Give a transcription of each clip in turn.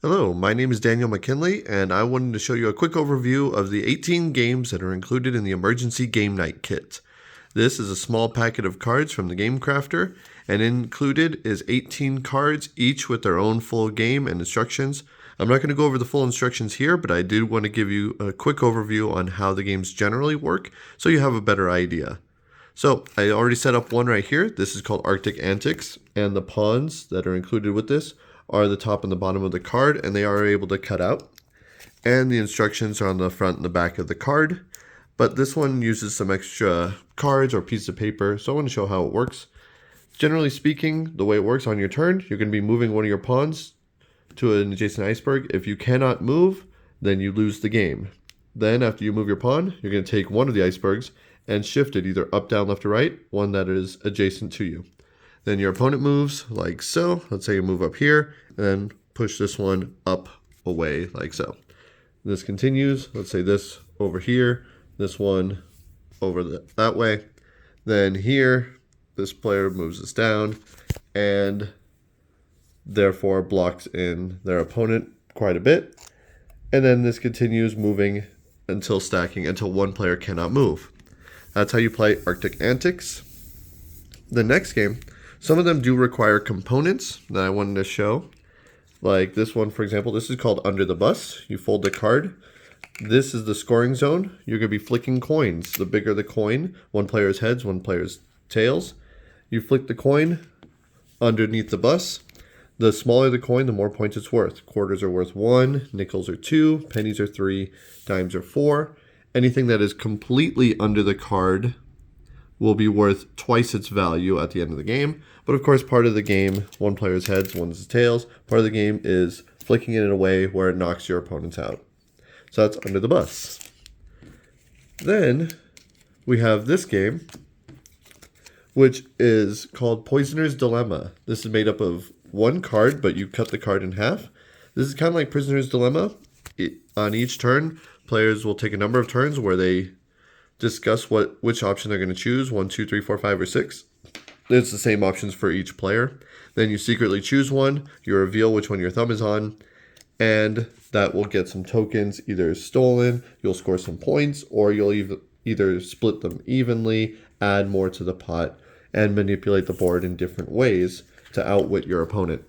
Hello, my name is Daniel McKinley, and I wanted to show you a quick overview of the 18 games that are included in the Emergency Game Night Kit. This is a small packet of cards from the Game Crafter, and included is 18 cards, each with their own full game and instructions. I'm not going to go over the full instructions here, but I did want to give you a quick overview on how the games generally work, so you have a better idea. So I already set up one right here. This is called Arctic Antics, and the pawns that are included with this are the top and the bottom of the card, and they are able to cut out. And the instructions are on the front and the back of the card. But this one uses some extra cards or pieces of paper, so I want to show how it works. Generally speaking, the way it works on your turn, you're going to be moving one of your pawns to an adjacent iceberg. If you cannot move, then you lose the game. Then after you move your pawn, you're going to take one of the icebergs and shift it either up, down, left, or right, one that is adjacent to you. Then your opponent moves like so. Let's say you move up here and then push this one up away like so. This continues. Let's say this over here, this one over that way. Then here, this player moves this down and therefore blocks in their opponent quite a bit. And then this continues moving until stacking until one player cannot move. That's how you play Arctic Antics. The next game, some of them do require components that I wanted to show. Like this one, for example, this is called Under the Bus. You fold the card. This is the scoring zone. You're going to be flicking coins. The bigger the coin, one player's heads, one player's tails. You flick the coin underneath the bus. The smaller the coin, the more points it's worth. Quarters are worth 1, nickels are 2, pennies are 3, dimes are 4. Anything that is completely under the card will be worth twice its value at the end of the game. But of course, part of the game, one player's heads, one's tails. Part of the game is flicking it in a way where it knocks your opponents out. So that's Under the Bus. Then we have this game, which is called Poisoner's Dilemma. This is made up of one card, but you cut the card in half. This is kind of like Prisoner's Dilemma. On each turn, players will take a number of turns where they discuss which option they're going to choose, 1, 2, 3, 4, 5, or 6. It's the same options for each player. Then you secretly choose one, you reveal which one your thumb is on, and that will get some tokens either stolen, you'll score some points, or you'll either split them evenly, add more to the pot, and manipulate the board in different ways to outwit your opponent.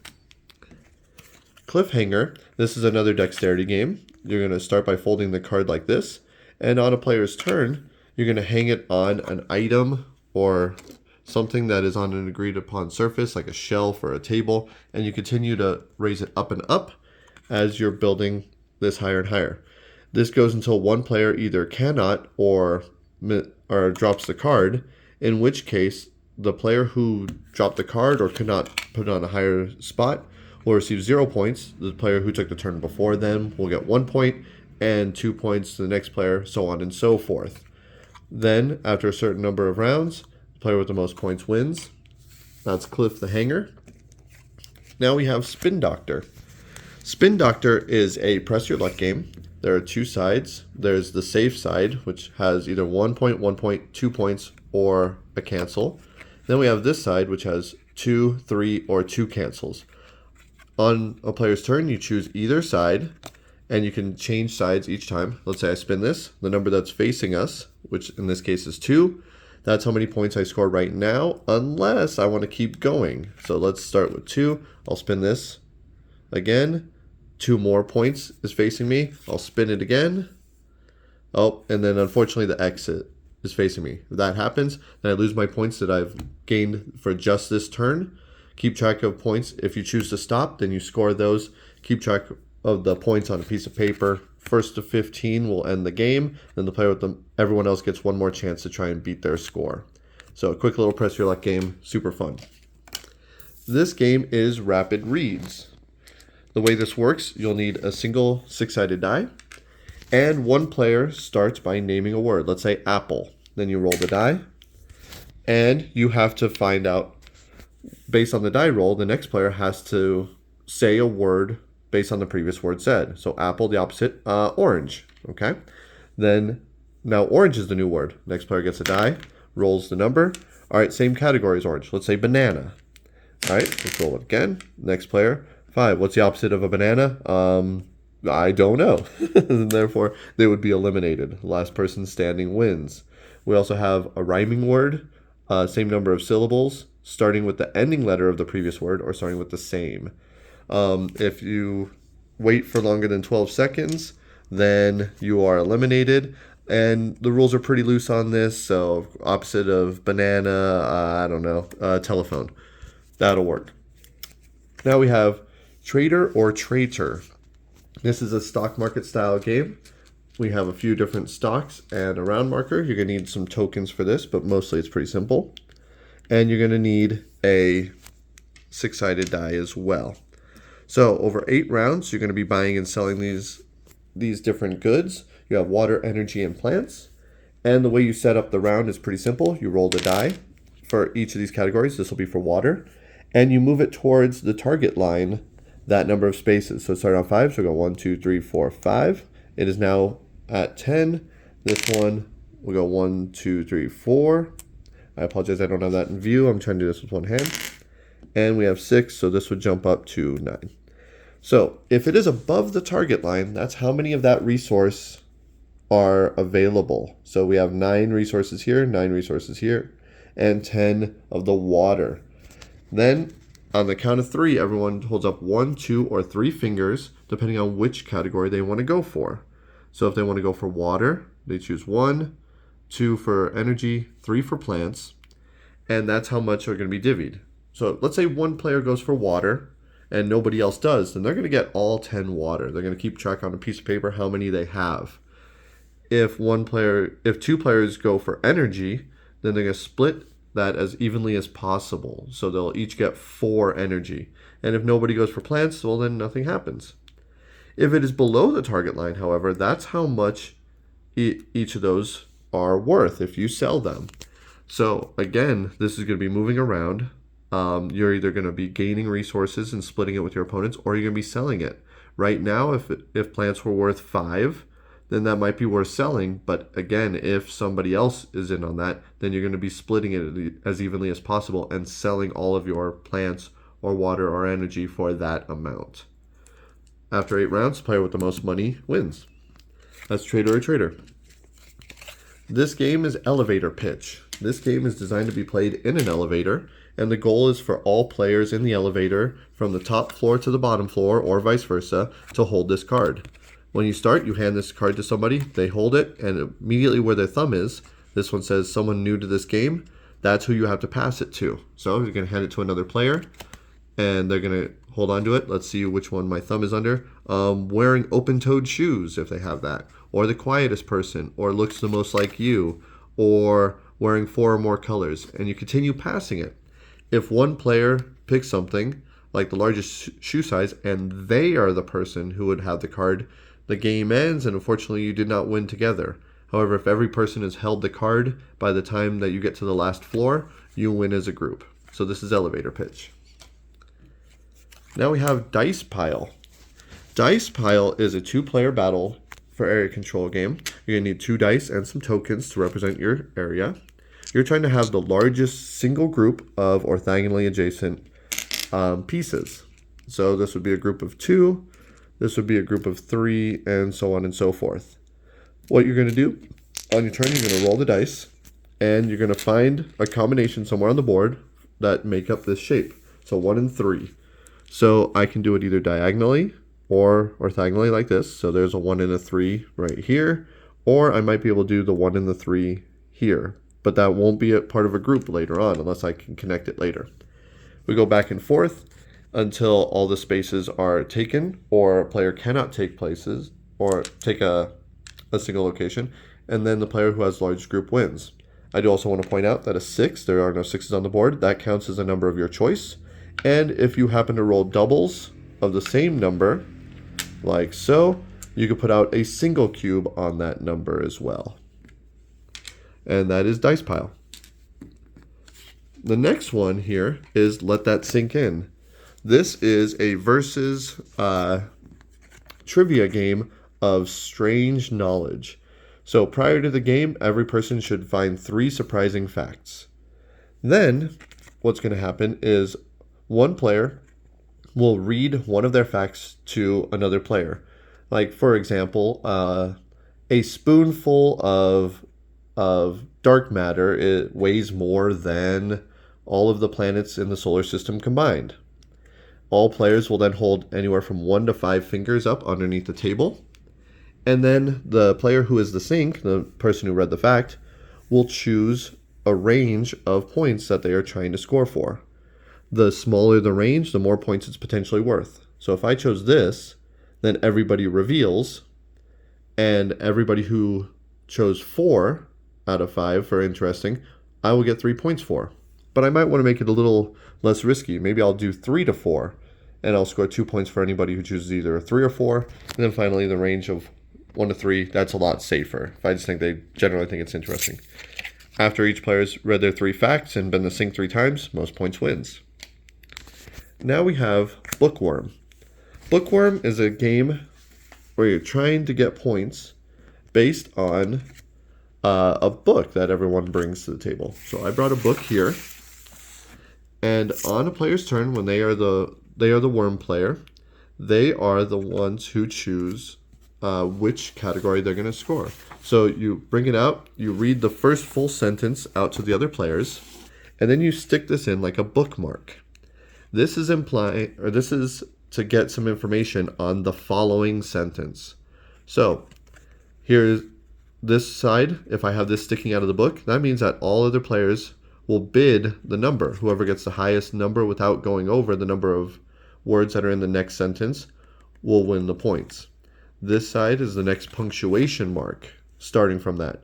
Cliffhanger, this is another dexterity game. You're going to start by folding the card like this, and on a player's turn, you're going to hang it on an item or something that is on an agreed upon surface, like a shelf or a table, and you continue to raise it up and up as you're building this higher and higher. This goes until one player either cannot or drops the card, in which case the player who dropped the card or could not put it on a higher spot will receive 0 points. The player who took the turn before them will get 1 point, and 2 points to the next player, so on and so forth. Then, after a certain number of rounds, the player with the most points wins. That's Cliff the Hanger. Now we have Spin Doctor. Spin Doctor is a press your luck game. There are two sides. There's the safe side, which has either 1 point, 1 point, 2 points, or a cancel. Then we have this side, which has 2, 3, or 2 cancels. On a player's turn, you choose either side, and you can change sides each time. Let's say I spin this. The number that's facing us, which in this case is 2, that's how many points I score right now, unless I want to keep going. So let's start with 2. I'll spin this again. 2 more points is facing me. I'll spin it again. Oh, and then unfortunately the exit is facing me. If that happens, then I lose my points that I've gained for just this turn. Keep track of points. If you choose to stop, then you score those. Keep track of the points on a piece of paper. First to 15 will end the game. Then the player with everyone else gets one more chance to try and beat their score. So a quick little press your luck game, super fun. This game is Rapid Reads. The way this works, you'll need a single 6-sided die, and one player starts by naming a word. Let's say apple. Then you roll the die, and you have to find out, based on the die roll, the next player has to say a word based on the previous word said. So apple, the opposite, orange. Okay. Then now orange is the new word. Next player gets a die, rolls the number. All right, same category as orange. Let's say banana. All right, let's roll it again. Next player 5. What's the opposite of a banana? I don't know. And therefore, they would be eliminated. Last person standing wins. We also have a rhyming word, same number of syllables, starting with the ending letter of the previous word or starting with the same. If you wait for longer than 12 seconds, then you are eliminated. And the rules are pretty loose on this. So opposite of banana, I don't know, telephone. That'll work. Now we have trader or traitor. This is a stock market style game. We have a few different stocks and a round marker. You're going to need some tokens for this, but mostly it's pretty simple. And you're going to need a 6-sided die as well. So over 8 rounds, you're going to be buying and selling these different goods. You have water, energy, and plants. And the way you set up the round is pretty simple. You roll the die for each of these categories. This will be for water. And you move it towards the target line, that number of spaces. So start on 5, so we'll go 1, 2, 3, 4, 5. It is now at 10. This one will go 1, 2, 3, 4. I apologize, I don't have that in view. I'm trying to do this with one hand. And we have 6, so this would jump up to 9. So if it is above the target line, that's how many of that resource are available. So we have 9 resources here, 9 resources here, and 10 of the water. Then on the count of 3, everyone holds up 1, 2, or 3 fingers, depending on which category they want to go for. So if they want to go for water, they choose 1, 2 for energy, 3 for plants, and that's how much are going to be divvied. So let's say one player goes for water and nobody else does, then they're going to get all 10 water. They're going to keep track on a piece of paper how many they have. If 2 players go for energy, then they're going to split that as evenly as possible. So they'll each get 4 energy. And if nobody goes for plants, well, then nothing happens. If it is below the target line, however, that's how much each of those are worth if you sell them. So again, this is going to be moving around. You're either going to be gaining resources and splitting it with your opponents, or you're going to be selling it. Right now, if plants were worth 5, then that might be worth selling. But again, if somebody else is in on that, then you're going to be splitting it as evenly as possible and selling all of your plants or water or energy for that amount. After 8 rounds, the player with the most money wins. That's trader or trader. This game is elevator pitch. This game is designed to be played in an elevator, and the goal is for all players in the elevator from the top floor to the bottom floor or vice versa to hold this card. When you start, you hand this card to somebody, they hold it, and immediately where their thumb is, this one says someone new to this game, that's who you have to pass it to. So you're going to hand it to another player, and they're going to hold on to it. Let's see which one my thumb is under. Wearing open-toed shoes, if they have that, or the quietest person, or looks the most like you, or wearing 4 or more colors, and you continue passing it. If one player picks something, like the largest shoe size, and they are the person who would have the card, the game ends, and unfortunately you did not win together. However, if every person has held the card by the time that you get to the last floor, you win as a group. So this is elevator pitch. Now we have Dice Pile. Dice Pile is a 2-player battle for area control game. You're going to need 2 dice and some tokens to represent your area. You're trying to have the largest single group of orthogonally adjacent pieces. So this would be a group of 2, this would be a group of 3, and so on and so forth. What you're going to do, on your turn, you're going to roll the dice, and you're going to find a combination somewhere on the board that make up this shape. So 1 and 3. So I can do it either diagonally or orthogonally like this. So there's a 1 and a 3 right here. Or I might be able to do the 1 and the 3 here. But that won't be a part of a group later on unless I can connect it later. We go back and forth until all the spaces are taken, or a player cannot take places or take a single location, and then the player who has the largest group wins. I do also want to point out that a 6, there are no 6s on the board, that counts as a number of your choice. And if you happen to roll doubles of the same number, like so, you can put out a single cube on that number as well. And that is Dice Pile. The next one here is Let That Sink In. This is a versus trivia game of strange knowledge. So prior to the game, every person should find 3 surprising facts. Then what's going to happen is one player will read one of their facts to another player. Like, for example, a spoonful of dark matter, it weighs more than all of the planets in the solar system combined. All players will then hold anywhere from 1 to 5 fingers up underneath the table. And then the player who is the sink, the person who read the fact, will choose a range of points that they are trying to score for. The smaller the range, the more points it's potentially worth. So if I chose this, then everybody reveals, and everybody who chose 4 out of 5 for interesting, I will get 3 points for. But I might want to make it a little less risky. Maybe I'll do 3 to 4, and I'll score 2 points for anybody who chooses either a 3 or 4. And then finally, the range of 1 to 3, that's a lot safer. If I just think they generally think it's interesting. After each player's read their 3 facts and been the sink 3 times, most points wins. Now we have Bookworm. Bookworm is a game where you're trying to get points based on a book that everyone brings to the table. So I brought a book here, and on a player's turn, when they are the worm player, they are the ones who choose which category they're going to score. So you bring it out, you read the first full sentence out to the other players, and then you stick this in like a bookmark. This is to get some information on the following sentence. So here's this side. If I have this sticking out of the book, that means that all other players will bid the number. Whoever gets the highest number without going over the number of words that are in the next sentence will win the points. This side is the next punctuation mark, starting from that.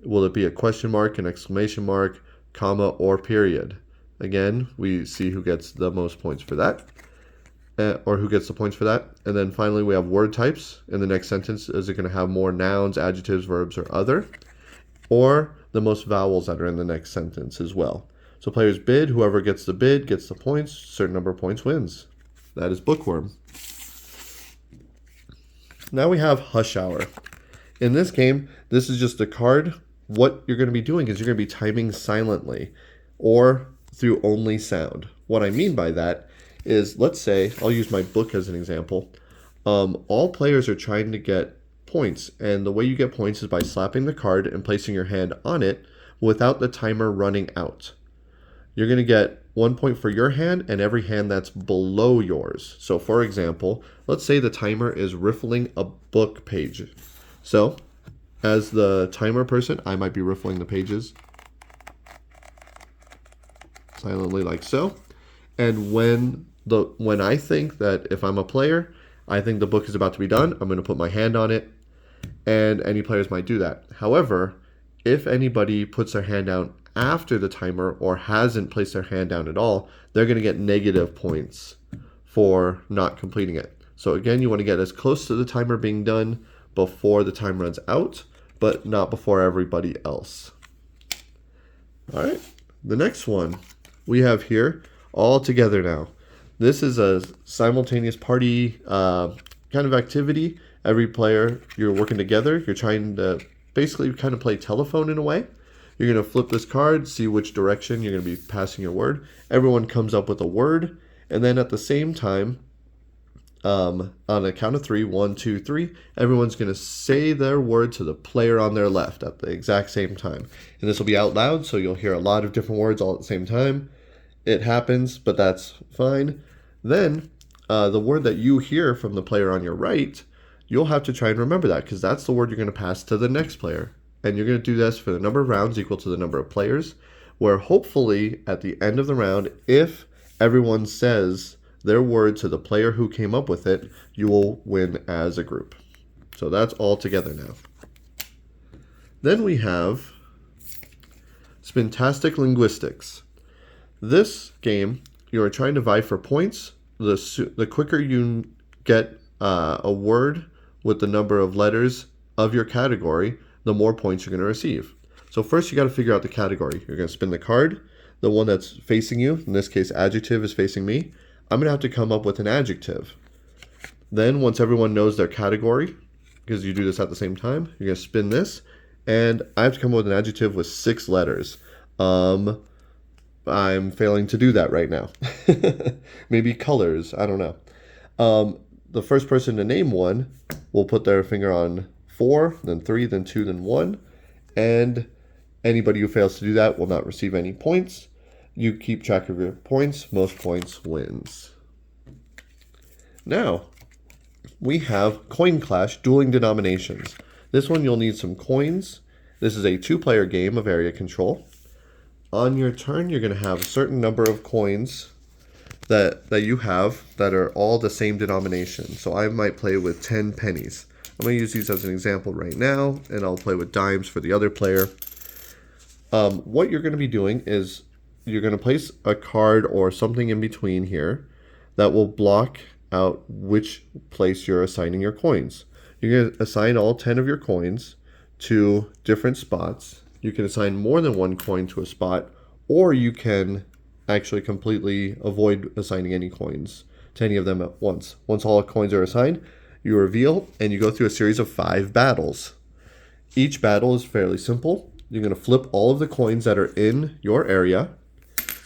Will it be a question mark, an exclamation mark, comma, or period? Again, we see who gets the most points for that, or who gets the points for that. And then finally, we have word types. In the next sentence, is it going to have more nouns, adjectives, verbs, or other? Or the most vowels that are in the next sentence as well. So players bid. Whoever gets the bid gets the points. Certain number of points wins. That is Bookworm. Now we have Hush Hour. In this game, this is just a card. What you're going to be doing is you're going to be timing silently or through only sound. What I mean by that is, let's say, I'll use my book as an example. All players are trying to get points, and the way you get points is by slapping the card and placing your hand on it without the timer running out. You're going to get 1 point for your hand and every hand that's below yours. So for example, let's say the timer is riffling a book page. So as the timer person, I might be riffling the pages silently like so. And when I think that if I'm a player, I think the book is about to be done, I'm going to put my hand on it, and any players might do that. However, if anybody puts their hand down after the timer or hasn't placed their hand down at all, they're going to get negative points for not completing it. So again, you want to get as close to the timer being done before the time runs out, but not before everybody else. All right, the next one we have here, all together now. This is a simultaneous party kind of activity. Every player, you're working together. You're trying to basically kind of play telephone in a way. You're going to flip this card, see which direction you're going to be passing your word. Everyone comes up with a word, and then at the same time, on a count of 3, 1, 2, 3, everyone's going to say their word to the player on their left at the exact same time. And this will be out loud, so you'll hear a lot of different words all at the same time. It happens, but that's fine. Then the word that you hear from the player on your right, you'll have to try and remember that, because that's the word you're going to pass to the next player. And you're going to do this for the number of rounds equal to the number of players, where hopefully at the end of the round, if everyone says their word to the player who came up with it, you will win as a group. So that's all together now. Then we have Spintastic Linguistics. This game, you are trying to vie for points. The quicker you get a word with the number of letters of your category, the more points you're going to receive. So first you got to figure out the category. You're going to spin the card. The one that's facing you, in this case adjective, is facing me. I'm going to have to come up with an adjective. Then once everyone knows their category, because you do this at the same time, you're going to spin this, and I have to come up with an adjective with 6 letters. I'm failing to do that right now. Maybe colors, I don't know. The first person to name one will put their finger on 4, then 3, then 2, then 1. And anybody who fails to do that will not receive any points. You keep track of your points. Most points wins. Now, we have Coin Clash Dueling Denominations. This one you'll need some coins. This is a 2-player game of area control. On your turn, you're going to have a certain number of coins that you have that are all the same denomination. So I might play with 10 pennies. I'm going to use these as an example right now, and I'll play with dimes for the other player. What you're going to be doing is you're going to place a card or something in between here that will block out which place you're assigning your coins. You're going to assign all 10 of your coins to different spots. You can assign more than one coin to a spot, or you can actually completely avoid assigning any coins to any of them at once. Once all coins are assigned, you reveal and you go through a series of 5 battles. Each battle is fairly simple. You're going to flip all of the coins that are in your area.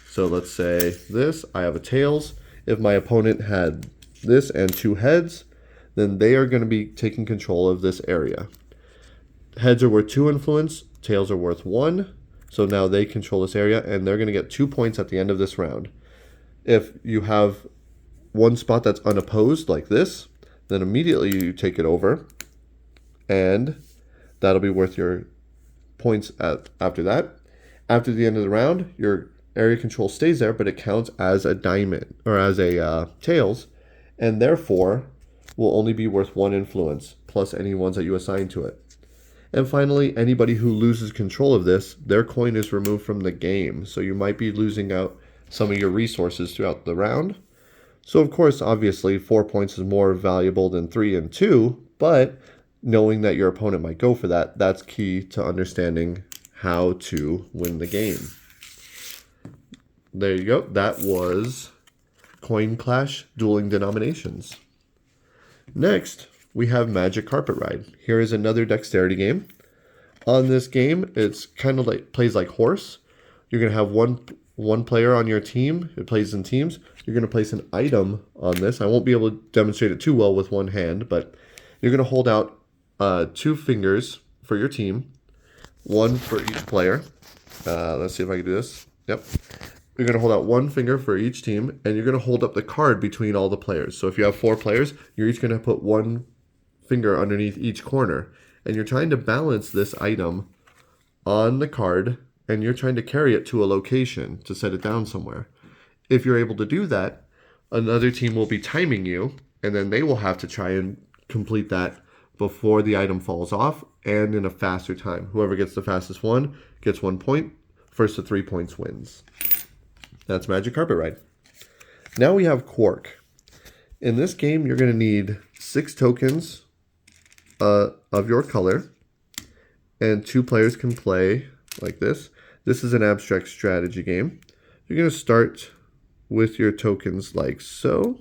So let's say this, I have a tails. If my opponent had this and 2 heads, then they are going to be taking control of this area. Heads are worth 2 influence, tails are worth 1. So now they control this area, and they're going to get 2 points at the end of this round. If you have one spot that's unopposed, like this, then immediately you take it over, and that'll be worth your points after that. After the end of the round, your area control stays there, but it counts as a diamond, or as a tails, and therefore will only be worth 1 influence, plus any ones that you assign to it. And finally, anybody who loses control of this, their coin is removed from the game. So you might be losing out some of your resources throughout the round. So of course, obviously, 4 points is more valuable than 3 and 2, but knowing that your opponent might go for that, that's key to understanding how to win the game. There you go. That was Coin Clash Dueling Denominations. Next, we have Magic Carpet Ride. Here is another dexterity game. On this game, it's kind of like plays like horse. You're going to have one player on your team. It plays in teams. You're going to place an item on this. I won't be able to demonstrate it too well with one hand, but you're going to hold out 2 fingers for your team, 1 for each player. Let's see if I can do this. Yep. You're going to hold out 1 finger for each team, and you're going to hold up the card between all the players. So if you have 4 players, you're each going to put 1 finger underneath each corner, and you're trying to balance this item on the card, and you're trying to carry it to a location to set it down somewhere. If you're able to do that, another team will be timing you, and then they will have to try and complete that before the item falls off and in a faster time. Whoever gets the fastest one gets 1 point. First to 3 points wins. That's Magic Carpet Ride. Now we have Quark. In this game, you're going to need 6 tokens of your color, and 2 players can play like this. This is an abstract strategy game. You're going to start with your tokens like so.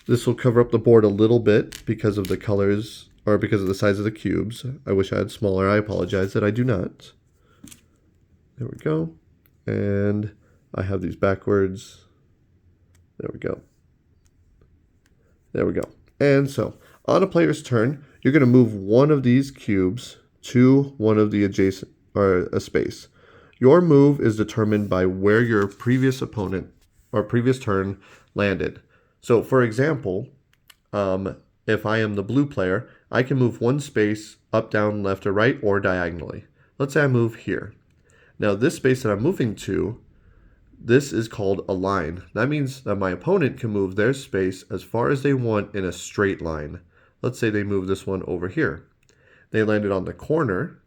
This will cover up the board a little bit because of the colors, or because of the size of the cubes. I wish I had smaller. I apologize that I do not. There we go. And I have these backwards. There we go. There we go. And so, on a player's turn, you're going to move one of these cubes to one of the adjacent, or a space. Your move is determined by where your previous opponent or previous turn landed. So, for example, if I am the blue player, I can move 1 space up, down, left, or right, or diagonally. Let's say I move here. Now, this space that I'm moving to, this is called a line. That means that my opponent can move their space as far as they want in a straight line. Let's say they move this one over here. They landed on the corner,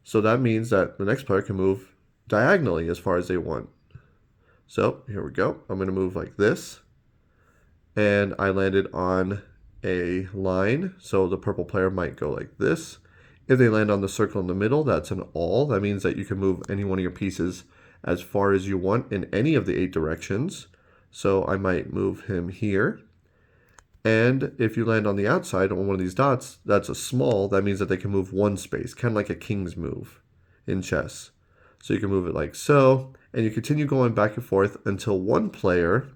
so that means that the next player can move diagonally as far as they want. So here we go. I'm going to move like this, and I landed on a line, so the purple player might go like this. If they land on the circle in the middle, that's an all. That means that you can move any one of your pieces as far as you want in any of the 8 directions. So I might move him here. And if you land on the outside on one of these dots, that's a small. That means that they can move 1 space, kind of like a king's move in chess. So you can move it like so, and you continue going back and forth until one player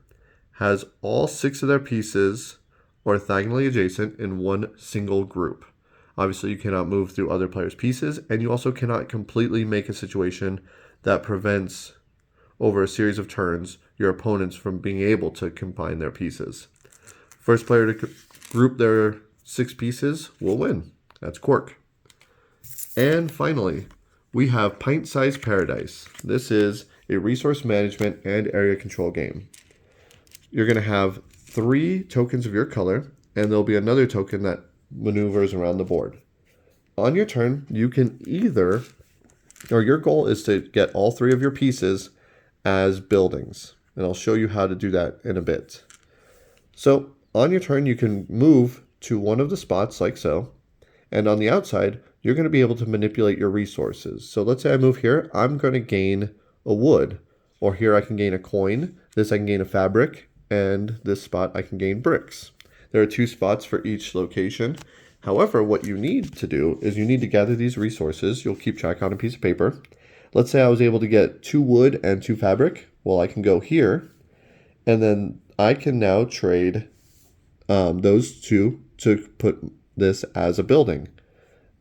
has all 6 of their pieces orthogonally adjacent in one single group. Obviously, you cannot move through other players' pieces, and you also cannot completely make a situation that prevents, over a series of turns, your opponents from being able to combine their pieces. First player to group their 6 pieces will win. That's Cork. And finally, we have Pint-Sized Paradise. This is a resource management and area control game. You're going to have 3 tokens of your color, and there'll be another token that maneuvers around the board. On your turn, you can either, or your goal is to get all 3 of your pieces as buildings. And I'll show you how to do that in a bit. So on your turn, you can move to one of the spots like so. And on the outside, you're going to be able to manipulate your resources. So let's say I move here, I'm going to gain a wood. Or here I can gain a coin. This I can gain a fabric. And this spot I can gain bricks. There are 2 spots for each location. However, what you need to do is you need to gather these resources. You'll keep track on a piece of paper. Let's say I was able to get 2 wood and 2 fabric. Well, I can go here, and then I can now trade those 2 to put this as a building.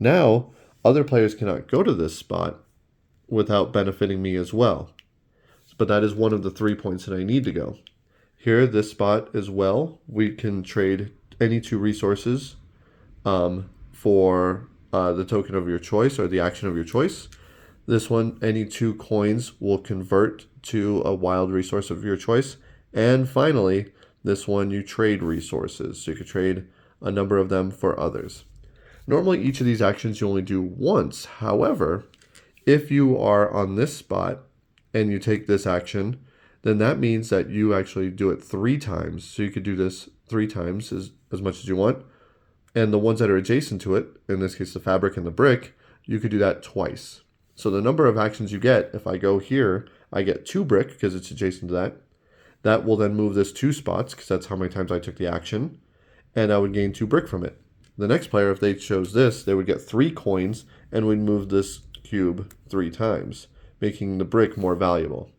Now, other players cannot go to this spot without benefiting me as well. But that is one of the 3 points that I need to go. Here, this spot as well, we can trade any 2 resources for the token of your choice or the action of your choice. This one, any 2 coins will convert to a wild resource of your choice. And finally, this one, you trade resources. So you could trade a number of them for others. Normally, each of these actions you only do once. However, if you are on this spot and you take this action, then that means that you actually do it 3 times. So you could do this 3 times as much as you want. And the ones that are adjacent to it, in this case the fabric and the brick, you could do that twice. So the number of actions you get, if I go here, I get 2 brick because it's adjacent to that. That will then move this 2 spots because that's how many times I took the action. And I would gain 2 brick from it. The next player, if they chose this, they would get 3 coins and would move this cube 3 times, making the brick more valuable.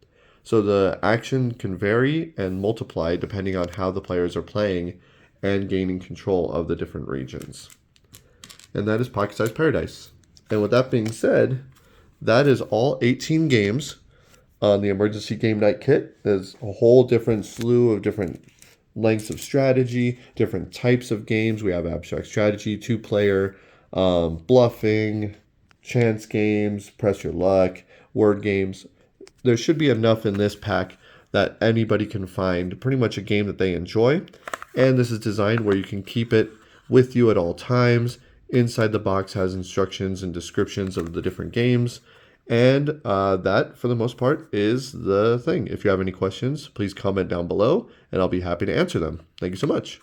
So the action can vary and multiply depending on how the players are playing and gaining control of the different regions. And that is Pocket-Sized Paradise. And with that being said, that is all 18 games on the Emergency Game Night Kit. There's a whole different slew of different lengths of strategy, different types of games. We have abstract strategy, 2-player, bluffing, chance games, press your luck, word games. There should be enough in this pack that anybody can find pretty much a game that they enjoy. And this is designed where you can keep it with you at all times. Inside the box has instructions and descriptions of the different games. And that, for the most part, is the thing. If you have any questions, please comment down below, and I'll be happy to answer them. Thank you so much.